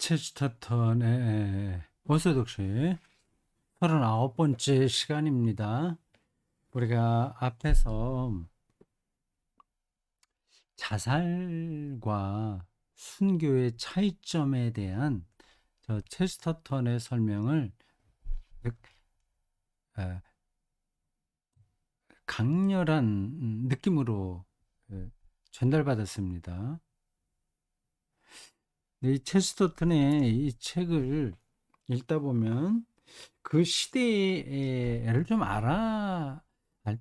체스터턴의 원소독시 39번째 시간입니다. 우리가 앞에서 자살과 순교의 차이점에 대한 체스터턴의 설명을 에, 강렬한 느낌으로 전달받았습니다. 이 체스터턴의 이 책을 읽다 보면 그 시대를 좀 알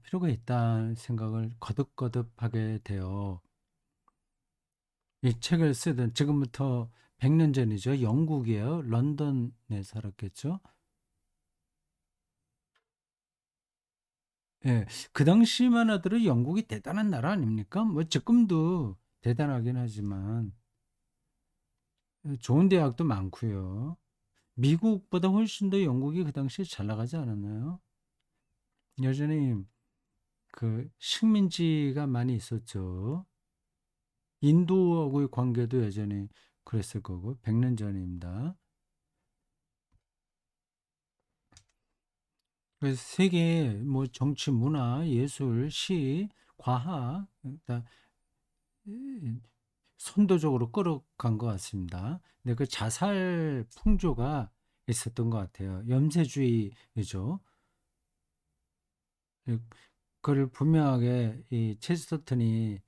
필요가 있다는 생각을 거듭거듭하게 돼요. 이 책을 쓰던 지금부터 100년 전이죠. 영국이에요. 런던에 살았겠죠. 예, 그 당시만 하더라도 영국이 대단한 나라 아닙니까? 뭐 지금도 대단하긴 하지만 좋은 대학도 많고요. 미국보다 훨씬 더 영국이 그 당시에 잘 나가지 않았나요? 여전히 그 식민지가 많이 있었죠. 인도하고의 관계도 여전히 그랬을 거고 100년 전입니다. 그래서 세계 뭐 정치, 문화, 예술, 시, 과학 다 선도적으로 끌어간 것 같습니다. 근데 그 자살 풍조가 있었던 것 같아요. 염세주의죠. 그걸 분명하게 이 체스터턴이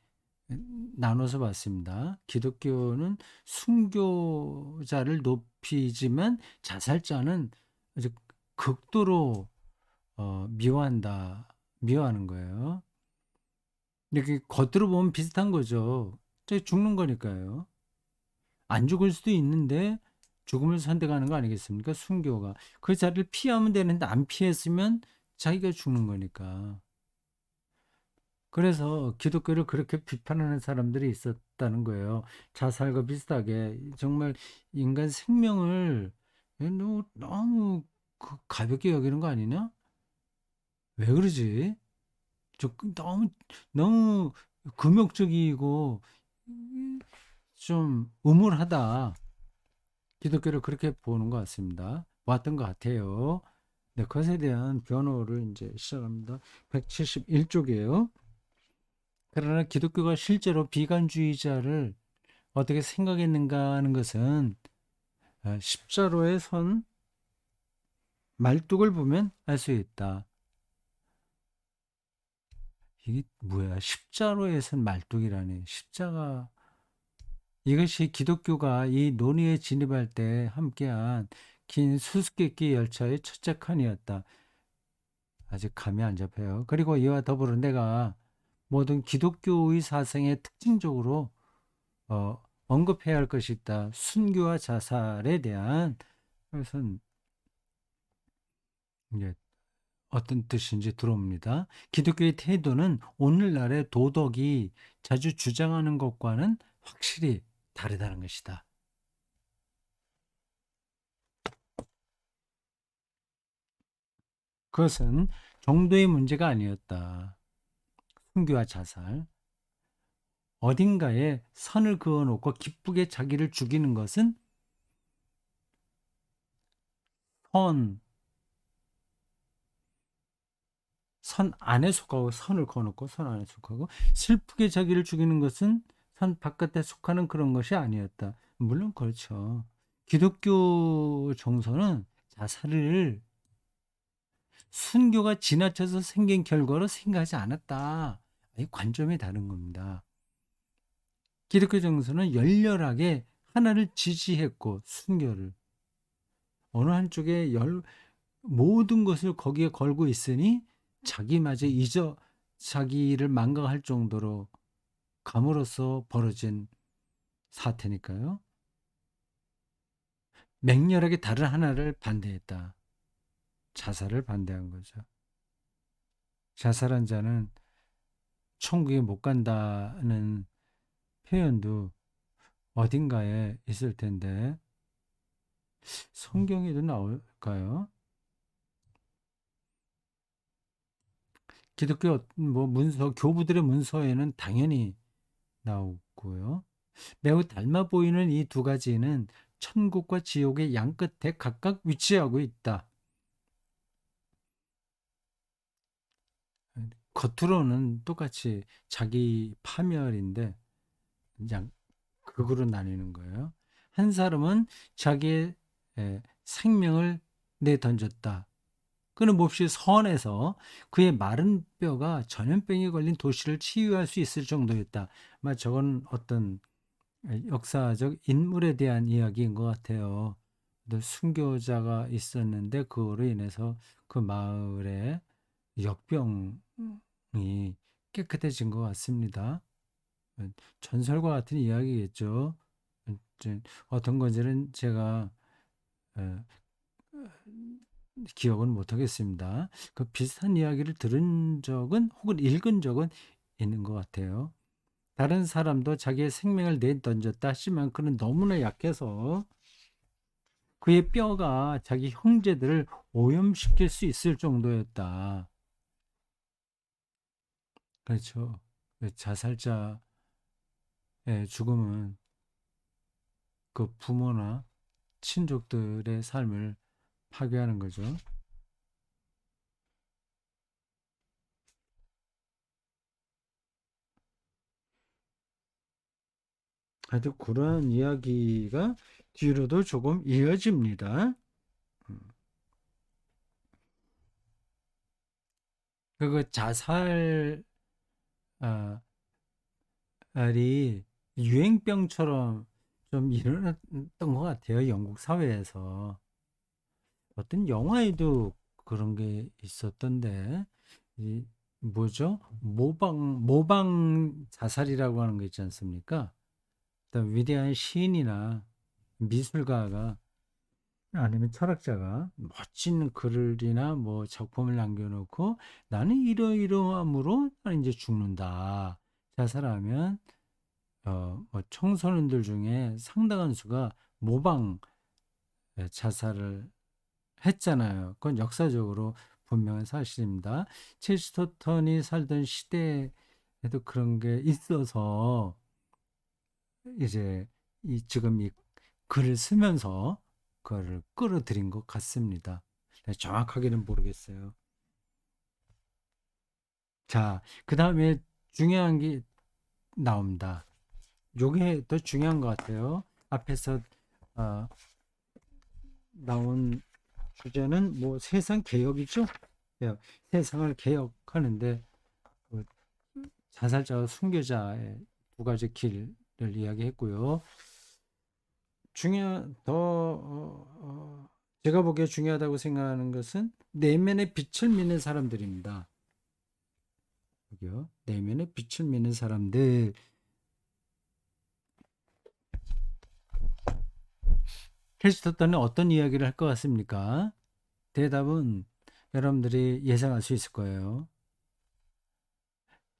나눠서 봤습니다. 기독교는 순교자를 높이지만 자살자는 아주 극도로 미워하는 거예요. 이렇게 겉으로 보면 비슷한 거죠. 죽는 거니까요. 안 죽을 수도 있는데 죽음을 선택하는 거 아니겠습니까? 순교가. 그 자리를 피하면 되는데 안 피했으면 자기가 죽는 거니까. 그래서 기독교를 그렇게 비판하는 사람들이 있었다는 거예요. 자살과 비슷하게 정말 인간 생명을 너무 가볍게 여기는 거 아니냐? 왜 그러지? 너무 너무 금욕적이고 좀 음울하다. 기독교를 그렇게 보는 것 같습니다. 왔던 것 같아요. 네, 그것에 대한 변호를 이제 시작합니다. 171쪽이에요. 그러나 기독교가 실제로 비관주의자를 어떻게 생각했는가 하는 것은 십자로의 선 말뚝을 보면 알 수 있다. 이게 뭐야? 십자로의 선 말뚝이라니. 십자가 이것이 기독교가 이 논의에 진입할 때 함께한 긴 수수께끼 열차의 첫째 칸이었다. 아직 감이 안 잡혀요. 그리고 이와 더불어 내가 모든 기독교의 사상에 특징적으로 언급해야 할 것이 있다. 순교와 자살에 대한 것은 이제 어떤 뜻인지 들어옵니다. 기독교의 태도는 오늘날의 도덕이 자주 주장하는 것과는 확실히 다르다는 것이다. 그것은 정도의 문제가 아니었다. 순교와 자살. 어딘가에 선을 그어놓고 기쁘게 자기를 죽이는 것은 선, 선 안에 속하고 선을 그어놓고 선 안에 속하고 슬프게 자기를 죽이는 것은 선 바깥에 속하는 그런 것이 아니었다. 물론 그렇죠. 기독교 정서는 자살을 순교가 지나쳐서 생긴 결과로 생각하지 않았다. 이 관점이 다른 겁니다. 기독교 정서는 열렬하게 하나를 지지했고 순교를 어느 한쪽에 모든 것을 거기에 걸고 있으니 자기마저 자기를 망각할 정도로 감으로써 벌어진 사태니까요. 맹렬하게 다른 하나를 반대했다. 자살을 반대한 거죠. 자살한 자는 천국에 못 간다는 표현도 어딘가에 있을 텐데 성경에도 나올까요? 기독교 뭐 문서 교부들의 문서에는 당연히 나오고요. 매우 닮아 보이는 이 두 가지는 천국과 지옥의 양 끝에 각각 위치하고 있다. 겉으로는 똑같이 자기 파멸인데 그냥 극으로 나뉘는 거예요. 한 사람은 자기의 생명을 내던졌다. 그는 몹시 선해서 그의 마른 뼈가 전염병에 걸린 도시를 치유할 수 있을 정도였다. 저건 어떤 역사적 인물에 대한 이야기인 것 같아요. 순교자가 있었는데 그로 인해서 그 마을에 역병이 깨끗해진 것 같습니다. 전설과 같은 이야기겠죠. 어떤 건지는 제가 기억은 못하겠습니다. 그 비슷한 이야기를 들은 적은 혹은 읽은 적은 있는 것 같아요. 다른 사람도 자기의 생명을 내던졌다 하지만 그는 너무나 약해서 그의 뼈가 자기 형제들을 오염시킬 수 있을 정도였다. 그렇죠. 자살자의 죽음은 그 부모나 친족들의 삶을 파괴하는 거죠. 하여튼 그러한 이야기가 뒤로도 조금 이어집니다. 그 자살이 유행병처럼 좀 일어났던 것 같아요. 영국 사회에서. 어떤 영화에도 그런 게 있었던데, 이 뭐죠? 모방 자살이라고 하는 거 있지 않습니까? 어떤 위대한 시인이나 미술가가 아니면 철학자가 멋진 글이나 뭐 작품을 남겨놓고 나는 이러이러함으로 나는 이제 죽는다. 자살하면 뭐 청소년들 중에 상당한 수가 모방 자살을 했잖아요. 그건 역사적으로 분명한 사실입니다. 체스터턴이 살던 시대에도 그런 게 있어서 이제 지금 이 글을 쓰면서 그거를 끌어들인 것 같습니다. 정확하게는 모르겠어요. 자, 그 다음에 중요한 게 나옵니다. 요게 더 중요한 것 같아요. 앞에서 어, 나온 주제는 뭐 세상 개혁이죠. 예, 세상을 개혁하는데 그 자살자와 순교자의 두 가지 길을 이야기했고요. 제가 보기에 중요하다고 생각하는 것은 내면의 빛을 믿는 사람들입니다. 여기요. 내면의 빛을 믿는 사람들. 캐스터턴은 어떤 이야기를 할 것 같습니까? 대답은 여러분들이 예상할 수 있을 거예요.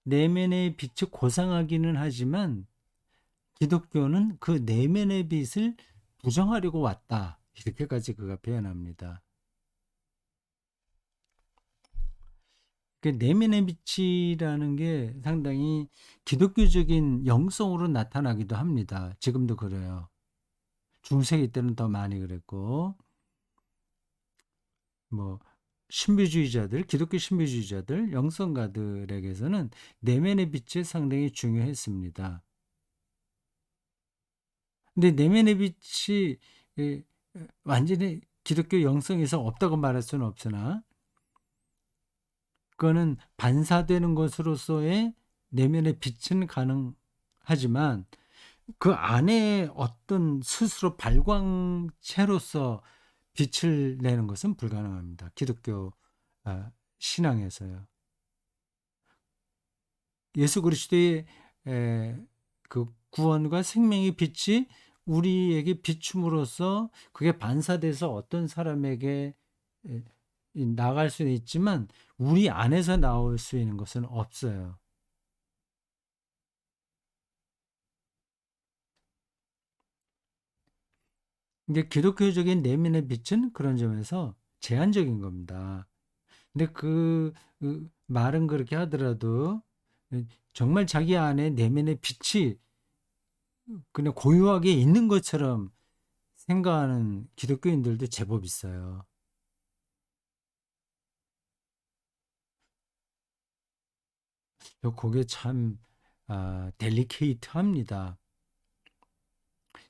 내면의 빛이 고상하기는 하지만 기독교는 그 내면의 빛을 부정하려고 왔다. 이렇게까지 그가 표현합니다. 그 내면의 빛이라는 게 상당히 기독교적인 영성으로 나타나기도 합니다. 지금도 그래요. 중세기 때는 더 많이 그랬고, 뭐, 신비주의자들, 기독교 신비주의자들, 영성가들에게서는 내면의 빛이 상당히 중요했습니다. 근데 내면의 빛이 완전히 기독교 영성에서 없다고 말할 수는 없으나, 그거는 반사되는 것으로서의 내면의 빛은 가능하지만 그 안에 어떤 스스로 발광체로서 빛을 내는 것은 불가능합니다. 기독교 신앙에서요. 예수 그리스도의 그 구원과 생명의 빛이 우리에게 비춤으로써 그게 반사돼서 어떤 사람에게 나갈 수는 있지만 우리 안에서 나올 수 있는 것은 없어요. 이게 기독교적인 내면의 빛은 그런 점에서 제한적인 겁니다. 근데 그 말은 그렇게 하더라도 정말 자기 안에 내면의 빛이 그냥 고요하게 있는 것처럼 생각하는 기독교인들도 제법 있어요. 그게 참 델리케이트합니다.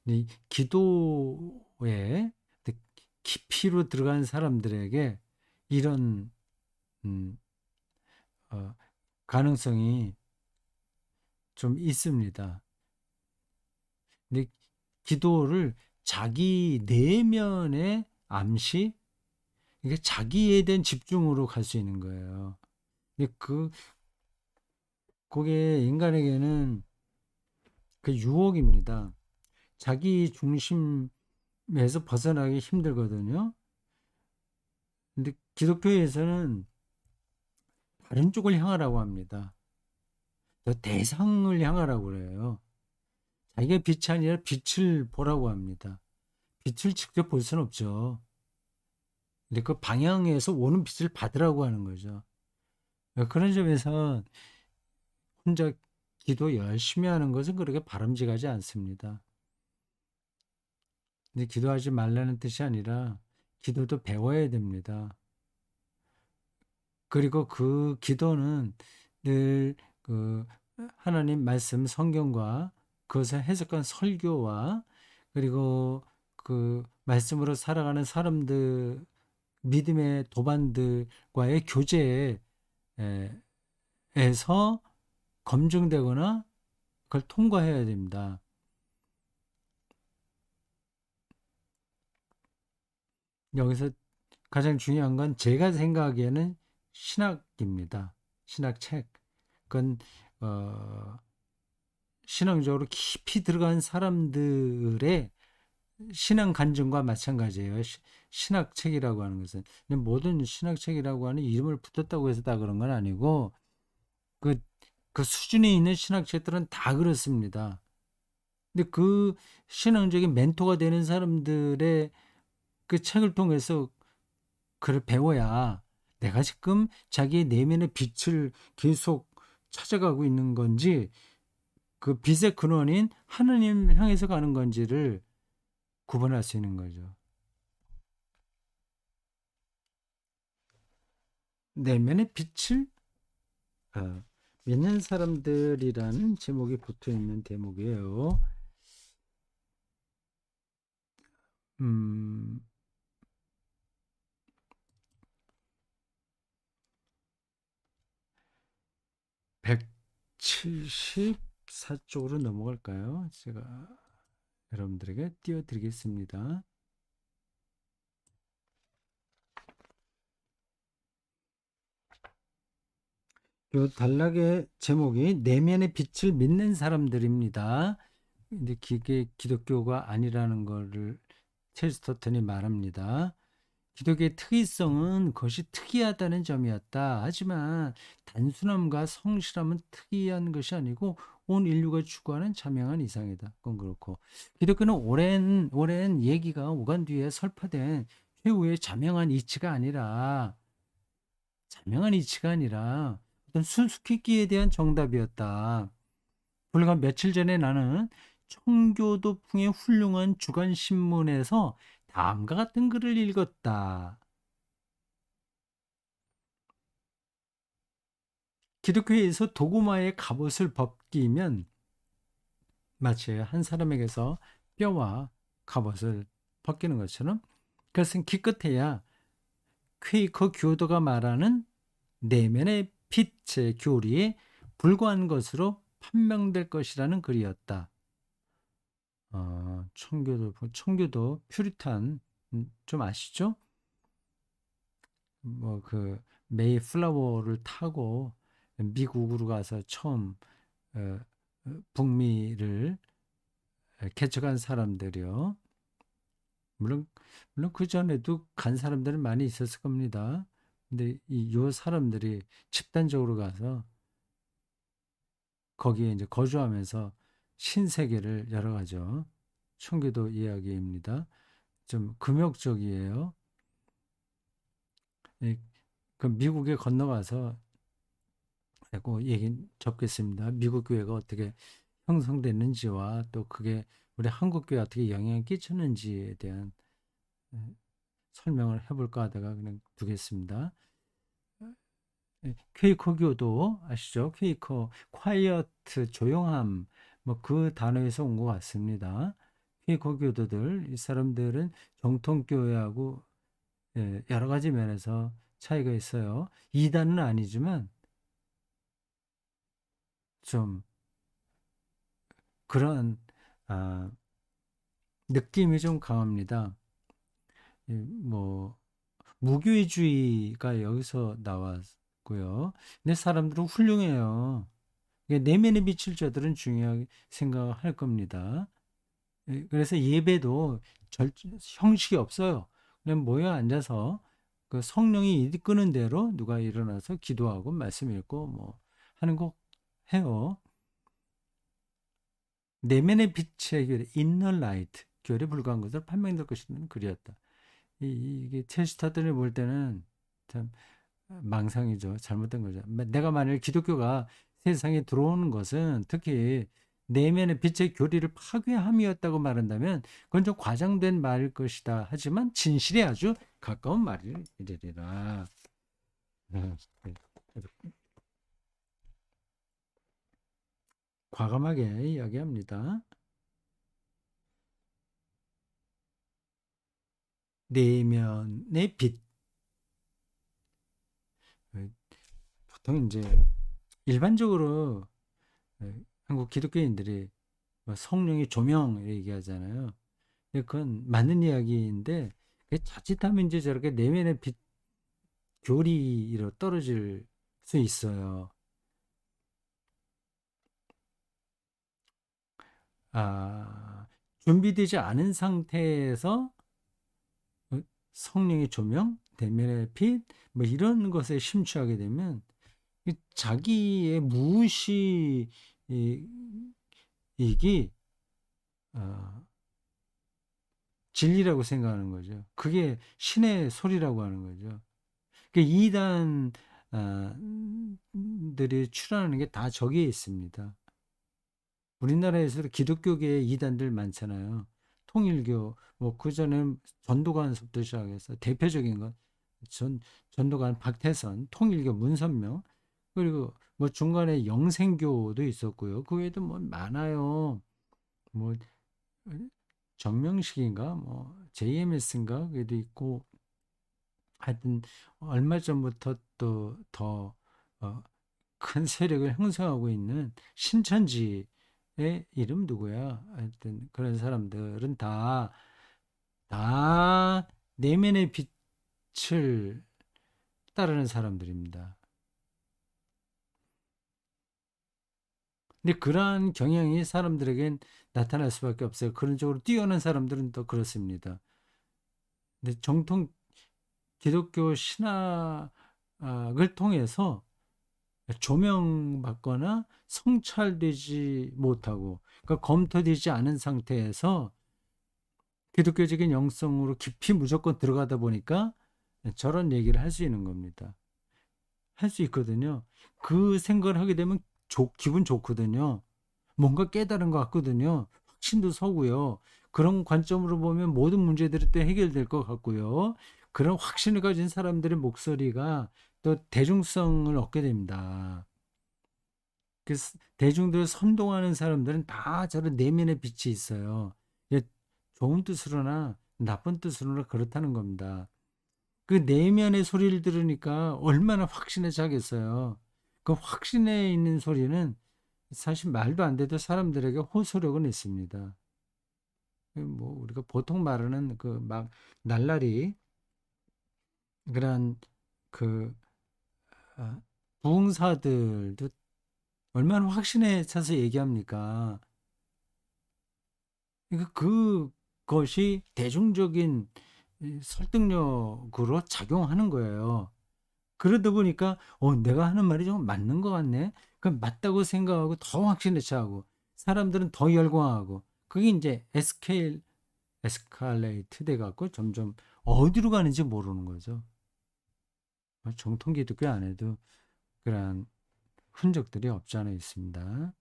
이 기도에 깊이로 들어간 사람들에게 이런 음, 어, 가능성이 좀 있습니다. 근데 기도를 자기 내면의 암시, 이게 자기에 대한 집중으로 갈 수 있는 거예요. 근데 그게 인간에게는 그 유혹입니다. 자기 중심에서 벗어나기 힘들거든요. 근데 기독교에서는 다른 쪽을 향하라고 합니다. 더 대상을 향하라고 그래요. 자기가 빛이 아니라 빛을 보라고 합니다. 빛을 직접 볼 수는 없죠. 근데 그 방향에서 오는 빛을 받으라고 하는 거죠. 그런 점에서 혼자 기도 열심히 하는 것은 그렇게 바람직하지 않습니다. 근데 기도하지 말라는 뜻이 아니라 기도도 배워야 됩니다. 그리고 그 기도는 늘 그 하나님 말씀 성경과 그것을 해석한 설교와 그리고 그 말씀으로 살아가는 사람들 믿음의 도반들과의 교제에서 검증되거나 그걸 통과해야 됩니다. 여기서 가장 중요한 건 제가 생각하기에는 신학입니다. 신학책. 그건 신앙적으로 깊이 들어간 사람들의 신앙 간증과 마찬가지예요. 신학책이라고 하는 것은 모든 신학책이라고 하는 이름을 붙였다고 해서 다 그런 건 아니고 그, 그 수준에 있는 신학책들은 다 그렇습니다. 근데 그 신앙적인 멘토가 되는 사람들의 그 책을 통해서 그걸 배워야 내가 지금 자기의 내면의 빛을 계속 찾아가고 있는 건지 그 빛의 근원인 하느님 향해서 가는 건지를 구분할 수 있는 거죠. 내면의 빛을 어, 믿는 사람들이라는 제목이 붙어 있는 대목이에요. 음, 174쪽으로 넘어갈까요? 제가 여러분들에게 띄워드리겠습니다. 요 단락의 제목이 내면의 빛을 믿는 사람들입니다. 근데 그게 기독교가 아니라는 거를 첼스터턴이 말합니다. 기독교의 특이성은 그것이 특이하다는 점이었다. 하지만 단순함과 성실함은 특이한 것이 아니고 온 인류가 추구하는 자명한 이상이다. 그건 그렇고 기독교는 오랜 얘기가 오간 뒤에 설파된 최후의 자명한 이치가 아니라 어떤 수수께끼에 대한 정답이었다. 불과 며칠 전에 나는 청교도풍의 훌륭한 주간 신문에서 다음과 같은 글을 읽었다. 기독교에서 도구마의 갑옷을 벗기면 마치 한 사람에게서 뼈와 갑옷을 벗기는 것처럼 그것은 기껏해야 퀘이커 교도가 말하는 내면의 빛의 교리에 불과한 것으로 판명될 것이라는 글이었다. 청교도 퓨리탄 좀 아시죠? 뭐 그 메이플라워를 타고 미국으로 가서 처음 어, 북미를 개척한 사람들이요. 물론 그 전에도 간 사람들은 많이 있었을 겁니다. 근데 요 사람들이 집단적으로 가서 거기에 이제 거주하면서 신세계를 열어가죠. 청교도 이야기입니다. 좀 금욕적이에요. 그 미국에 건너가서 하고 얘기 접겠습니다. 미국 교회가 어떻게 형성됐는지와 또 그게 우리 한국교회 어떻게 영향을 끼쳤는지에 대한 설명을 해볼까 하다가 그냥 두겠습니다. 퀘이커 교도 아시죠? 퀘이커, quiet, 조용함, 뭐 그 단어에서 온 것 같습니다. 퀘이커 교도들, 이 사람들은 정통교회하고 여러 가지 면에서 차이가 있어요. 이단은 아니지만 좀 그런 아, 느낌이 좀 강합니다. 뭐 무교회주의가 여기서 나왔고요. 근데 사람들은 훌륭해요. 내면에 비칠 자들은 중요하게 생각할 겁니다. 그래서 예배도 형식이 없어요. 그냥 모여 앉아서 그 성령이 이끄는 대로 누가 일어나서 기도하고 말씀 읽고 뭐 하는 거 해요. 내면의 빛의 교회, inner light, 교회에 불과한 것을 판명될 것이는 그리였다. 이게 체스터들이 볼 때는 참 망상이죠. 잘못된 거죠. 내가 만일 기독교가 세상에 들어오는 것은 특히 내면의 빛의 교리를 파괴함이었다고 말한다면 그건 좀 과장된 말일 것이다. 하지만 진실에 아주 가까운 말이리라. 네. 과감하게 이야기합니다. 내면의 빛. 보통 이제 일반적으로 한국 기독교인들이 뭐 성령의 조명 얘기하잖아요. 그건 맞는 이야기인데 자칫하면 이제 저렇게 내면의 빛 교리로 떨어질 수 있어요. 준비되지 않은 상태에서 성령의 조명, 내면의 빛, 뭐 이런 것에 심취하게 되면 자기의 무의식이 어, 진리라고 생각하는 거죠. 그게 신의 소리라고 하는 거죠. 그 이단 들이 출하는 게 다 저기에 있습니다. 우리나라에서 기독교계의 이단들 많잖아요. 통일교, 뭐 그전엔 전도관부터 시작해서 대표적인 건 전도관 박태선, 통일교 문선명, 그리고 뭐 중간에 영생교도 있었고요. 그 외에도 뭐 많아요. 뭐 정명식인가, 뭐 JMS인가 그게도 있고 하여튼 얼마 전부터 또 더 큰 세력을 형성하고 있는 신천지의 이름 누구야? 하여튼 그런 사람들은 다 내면의 빛을 따르는 사람들입니다. 근데 그러한 경향이 사람들에겐 나타날 수밖에 없어요. 그런 쪽으로 뛰어난 사람들은 또 그렇습니다. 근데 정통 기독교 신학을 통해서 조명받거나 성찰되지 못하고, 그러니까 검토되지 않은 상태에서 기독교적인 영성으로 깊이 무조건 들어가다 보니까 저런 얘기를 할 수 있는 겁니다. 할 수 있거든요. 그 생각을 하게 되면 기분 좋거든요. 뭔가 깨달은 것 같거든요. 확신도 서고요. 그런 관점으로 보면 모든 문제들이 또 해결될 것 같고요. 그런 확신을 가진 사람들의 목소리가 또 대중성을 얻게 됩니다. 그 대중들을 선동하는 사람들은 다 저런 내면의 빛이 있어요. 좋은 뜻으로나 나쁜 뜻으로나 그렇다는 겁니다. 그 내면의 소리를 들으니까 얼마나 확신에 차겠어요. 그 확신에 있는 소리는 사실 말도 안 돼도 사람들에게 호소력은 있습니다. 뭐 우리가 보통 말하는 그 막 날라리 그런 그 부흥사들도 얼마나 확신에 차서 얘기합니까? 그러니까 그것이 대중적인 설득력으로 작용하는 거예요. 그러다 보니까 내가 하는 말이 좀 맞는 것 같네. 그럼 맞다고 생각하고 더 확신에 차고 사람들은 더 열광하고 그게 이제 에스컬레이트 돼 갖고 점점 어디로 가는지 모르는 거죠. 정통 기독교 안에도 그러한 흔적들이 없지 않아 있습니다.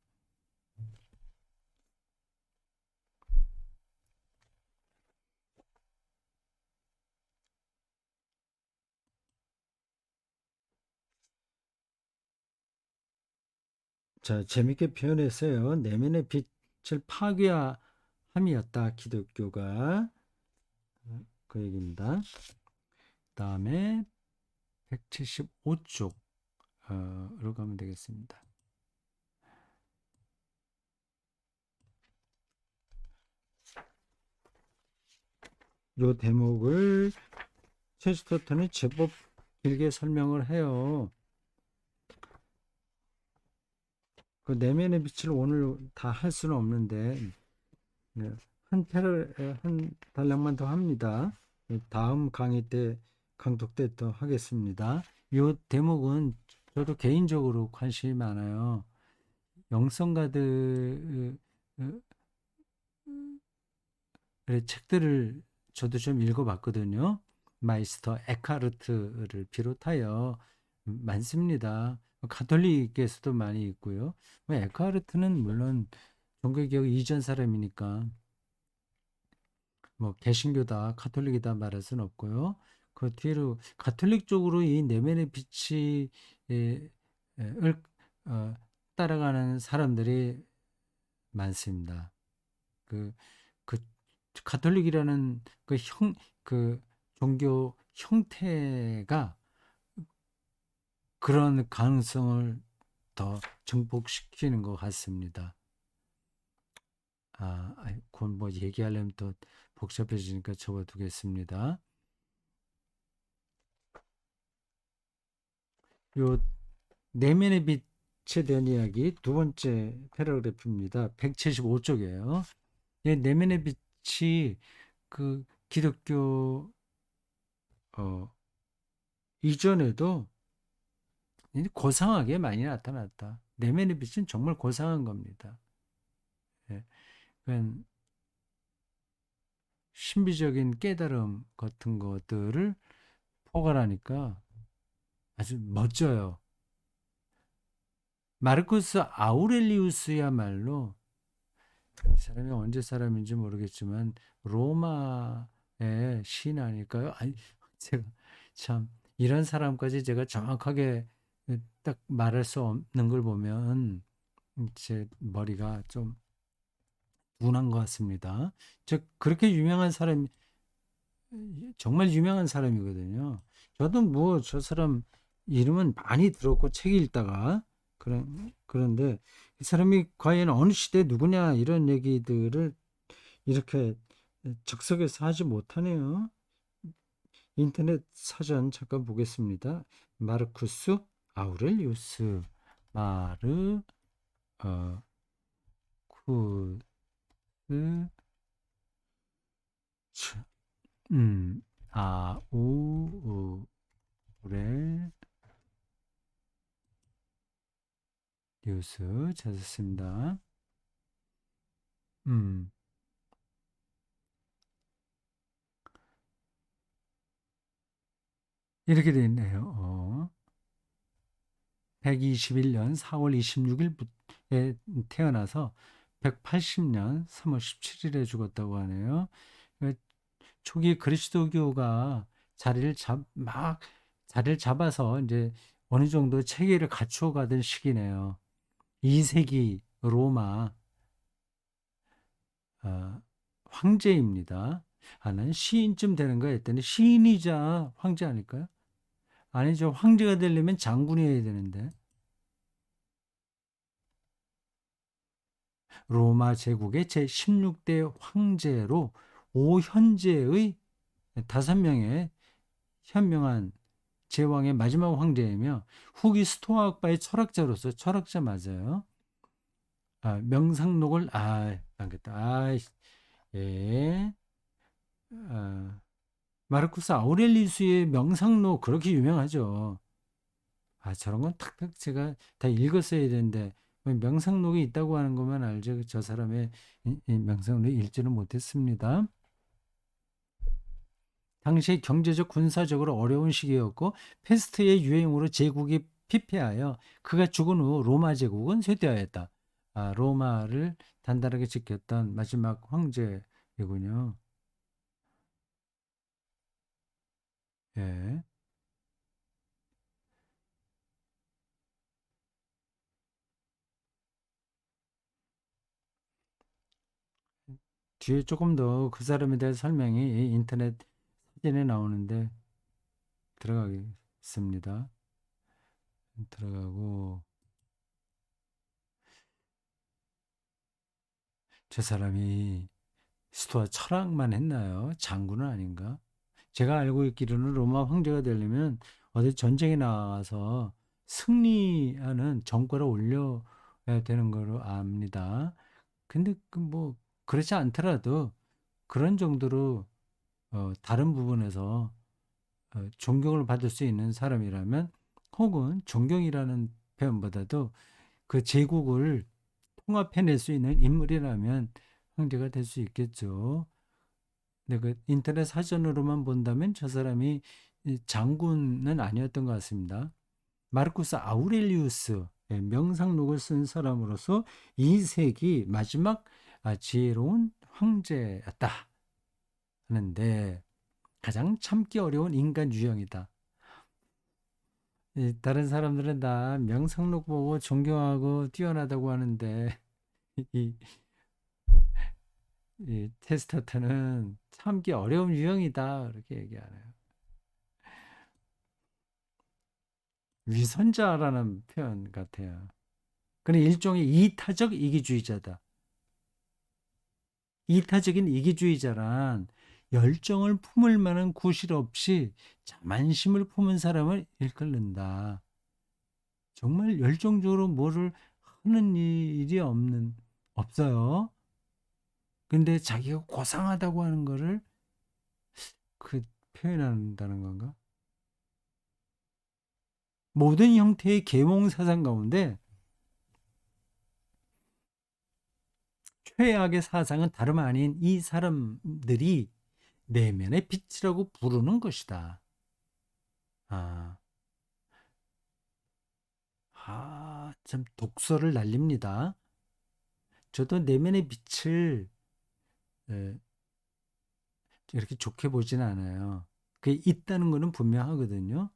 자, 재밌게 표현했어요. 내면의 빛을 파괴함이었다, 기독교가. 그 얘기입니다. 다음에 175쪽으로 가면 되겠습니다. 요 대목을 체스터턴이 제법 길게 설명을 해요. 그 내면의 빛을 오늘 다 할 수는 없는데 한 단락만 더 합니다. 다음 강의 때 강독 때 또 하겠습니다. 이 대목은 저도 개인적으로 관심이 많아요. 영성가들의 책들을 저도 좀 읽어봤거든요. 마이스터 에카르트를 비롯하여 많습니다. 가톨릭에서도 많이 있고요. 에카르트는 물론 종교개혁 이전 사람이니까 뭐 개신교다, 가톨릭이다 말할 수는 없고요. 그 뒤로 가톨릭 쪽으로 이 내면의 빛이 을 따라가는 사람들이 많습니다. 그, 그 가톨릭이라는 그 종교 형태가 그런 가능성을 더 증폭시키는 것 같습니다. 그건 뭐 얘기하려면 또 복잡해지니까 접어두겠습니다. 요 내면의 빛에 대한 이야기 두 번째 패러그래프입니다. 175쪽이에요. 내면의 빛이 그 기독교 이전에도 고상하게 많이 나타났다. 내면의 빛은 정말 고상한 겁니다. 예, 그건 신비적인 깨달음 같은 것들을 포괄하니까 아주 멋져요. 마르쿠스 아우렐리우스야말로 이 사람이 언제 사람인지 모르겠지만 로마의 시인 아닐까요? 아니, 제가 참 이런 사람까지 제가 정확하게 딱 말할 수 없는 걸 보면 제 머리가 좀 둔한 것 같습니다. 즉 그렇게 유명한 사람, 정말 유명한 사람이거든요. 저도 뭐 저 사람 이름은 많이 들었고 책 읽다가 그런데 이 사람이 과연 어느 시대 누구냐 이런 얘기들을 이렇게 즉석에서 하지 못하네요. 인터넷 사전 잠깐 보겠습니다. 마르쿠스 아우렐리우스 마르 쿠스 음 아우렐 뉴스 찾았습니다. 음, 이렇게 돼 있네요. 121년 4월 26일에 태어나서 180년 3월 17일에 죽었다고 하네요. 그 초기 그리스도교가 막 자리를 잡아서 이제 어느 정도 체계를 갖추어 가던 시기네요. 2세기 로마 어, 황제입니다. 난 시인쯤 되는 거 했더니 시인이자 황제 아닐까요? 아니죠. 황제가 되려면 장군이어야 되는데. 로마 제국의 제16대 황제로 오현제의 5명의 현명한 제왕의 마지막 황제이며 후기 스토아학파의 철학자로서 철학자 맞아요. 명상록을 남겼다. 예. 마르쿠스 아우렐리우스의 명상록 그렇게 유명하죠. 저런 건 탁탁 제가 다 읽었어야 되는데 명상록이 있다고 하는 것만 알죠. 저 사람의 이 명상록을 읽지는 못했습니다. 당시 경제적 군사적으로 어려운 시기였고 페스트의 유행으로 제국이 피폐하여 그가 죽은 후 로마 제국은 쇠퇴하였다. 로마를 단단하게 지켰던 마지막 황제이군요. 예. 뒤에 조금 더 그 사람에 대한 설명이 인터넷 사진에 나오는데 들어가겠습니다. 들어가고 저 사람이 스토아 철학만 했나요? 장군은 아닌가? 제가 알고 있기로는 로마 황제가 되려면 어디 전쟁에 나와서 승리하는 정권을 올려야 되는 거로 압니다. 근데 그 뭐 그렇지 않더라도 그런 정도로 다른 부분에서 존경을 받을 수 있는 사람이라면 혹은 존경이라는 표현보다도 그 제국을 통합해낼 수 있는 인물이라면 황제가 될 수 있겠죠. 근데 그 인터넷 사전으로만 본다면 저 사람이 장군은 아니었던 것 같습니다. 마르쿠스 아우렐리우스 명상록을 쓴 사람으로서 2세기 마지막 지혜로운 황제였다 하는데 가장 참기 어려운 인간 유형이다. 다른 사람들은 다 명상록 보고 존경하고 뛰어나다고 하는데 이, 이 테스타트는 참기 어려운 유형이다 그렇게 얘기하네요. 위선자라는 표현 같아요. 그는 일종의 이타적 이기주의자다. 이타적인 이기주의자란 열정을 품을 만한 구실 없이 자만심을 품은 사람을 일컫는다. 정말 열정적으로 뭐를 하는 일이 없어요. 근데 자기가 고상하다고 하는 거를 그 표현한다는 건가? 모든 형태의 계몽 사상 가운데 최악의 사상은 다름 아닌 이 사람들이 내면의 빛이라고 부르는 것이다. 아, 참 독서를 날립니다. 저도 내면의 빛을 에, 이렇게 좋게 보지는 않아요. 그게 있다는 거는 분명하거든요.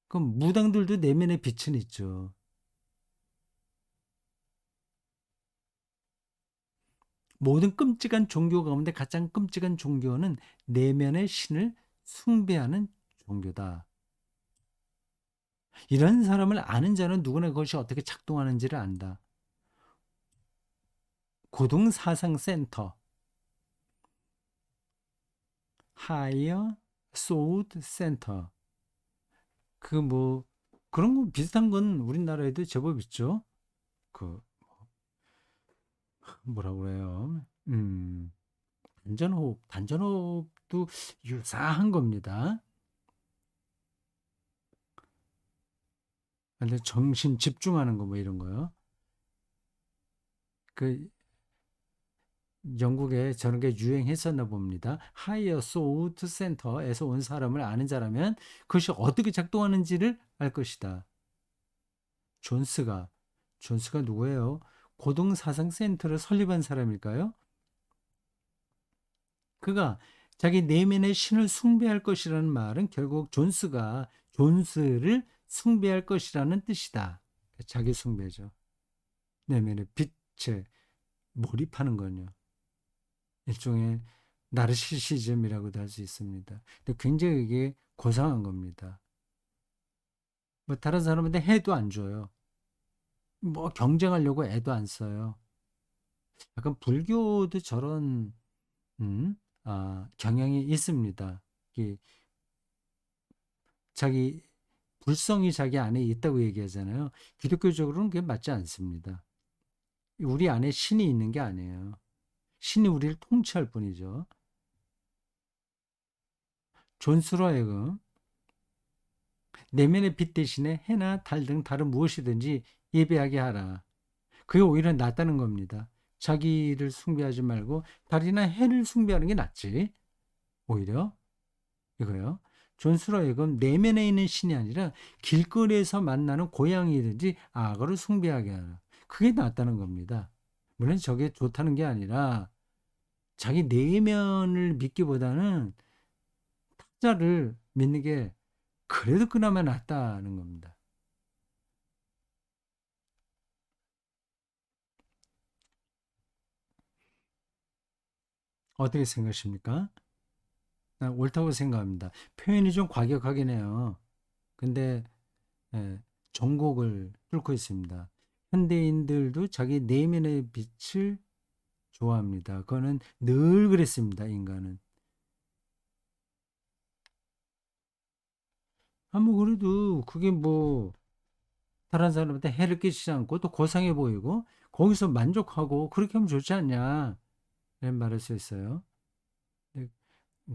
그럼 무당들도 내면의 빛은 있죠. 모든 끔찍한 종교 가운데 가장 끔찍한 종교는 내면의 신을 숭배하는 종교다. 이런 사람을 아는 자는 누구나 그것이 어떻게 작동하는지를 안다. 고등사상센터, 하이어 소우드 센터. 그 뭐 그런 거 비슷한 건 우리나라에도 제법 있죠. 그 뭐라고 그래요? 단전호흡도 유사한 겁니다. 근데 정신 집중하는 거 뭐 이런 거요. 그 영국에 저런 게 유행했었나 봅니다. 하이어 소우드 센터에서 온 사람을 아는 자라면 그것이 어떻게 작동하는지를 알 것이다. 존스가 존스가 누구예요? 고등사상센터를 설립한 사람일까요? 그가 자기 내면의 신을 숭배할 것이라는 말은 결국 존스를 숭배할 것이라는 뜻이다. 자기 숭배죠. 내면의 빛에 몰입하는 거요. 일종의 나르시시즘이라고도 할 수 있습니다. 근데 굉장히 이게 고상한 겁니다. 뭐 다른 사람한테 해도 안 줘요. 뭐 경쟁하려고 애도 안 써요. 약간 불교도 저런 음, 경향이 있습니다. 이 자기 불성이 자기 안에 있다고 얘기하잖아요. 기독교적으로는 그게 맞지 않습니다. 우리 안에 신이 있는 게 아니에요. 신이 우리를 통치할 뿐이죠. 존스로 하여금 내면의 빛 대신에 해나 달 등 다른 무엇이든지 예배하게 하라. 그게 오히려 낫다는 겁니다. 자기를 숭배하지 말고 달이나 해를 숭배하는 게 낫지. 오히려 이거요. 존스로 하여금 내면에 있는 신이 아니라 길거리에서 만나는 고양이든지 악어를 숭배하게 하라. 그게 낫다는 겁니다. 물론 저게 좋다는 게 아니라 자기 내면을 믿기보다는 타자를 믿는 게 그래도 그나마 낫다는 겁니다. 어떻게 생각하십니까? 난 옳다고 생각합니다. 표현이 좀 과격하긴 해요. 근데 예, 전곡을 뚫고 있습니다. 현대인들도 자기 내면의 빛을 좋아합니다. 그거는 늘 그랬습니다, 인간은. 뭐, 그래도 그게 뭐, 다른 사람한테 해를 끼치지 않고 또 고상해 보이고, 거기서 만족하고, 그렇게 하면 좋지 않냐, 이런 말할 수 있어요. 근데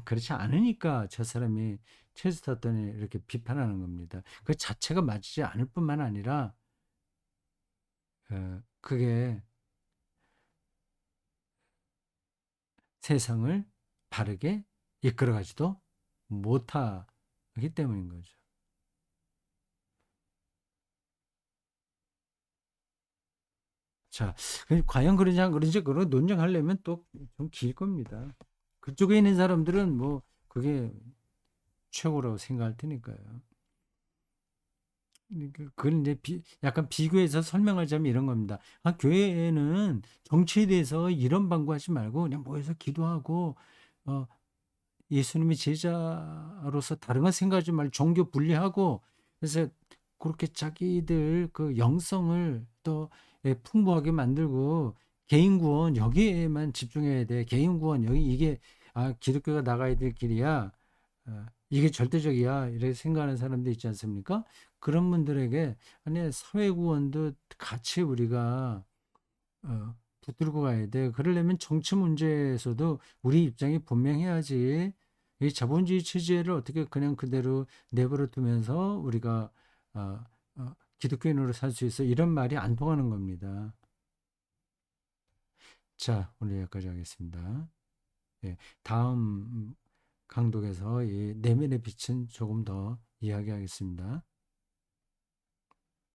그렇지 않으니까 저 사람이 체스터턴이 이렇게 비판하는 겁니다. 그 자체가 맞지 않을 뿐만 아니라, 그게 세상을 바르게 이끌어가지도 못하기 때문인 거죠. 자, 과연 그러지 안 그러지 그걸 논쟁하려면 또 좀 길 겁니다. 그쪽에 있는 사람들은 뭐 그게 최고라고 생각할 테니까요. 그걸 이제 약간 비교해서 설명하자면 이런 겁니다. 교회에는 정치에 대해서 이런 방구하지 말고 그냥 모여서 기도하고 어, 예수님의 제자로서 다른 거 생각하지 말고 종교 분리하고 그래서 그렇게 자기들 그 영성을 또 풍부하게 만들고 개인 구원 여기에만 집중해야 돼. 개인 구원 여기 이게 기독교가 나가야 될 길이야. 이게 절대적이야. 이렇게 생각하는 사람들 있지 않습니까? 그런 분들에게 아니 사회 구원도 같이 우리가 붙들고 가야 돼. 그러려면 정치 문제에서도 우리 입장이 분명해야지. 이 자본주의 체제를 어떻게 그냥 그대로 내버려 두면서 우리가 어, 기독교인으로 살 수 있어? 이런 말이 안 통하는 겁니다. 자, 오늘 여기까지 하겠습니다. 예, 다음 강독에서 이 내면의 빛은 조금 더 이야기하겠습니다.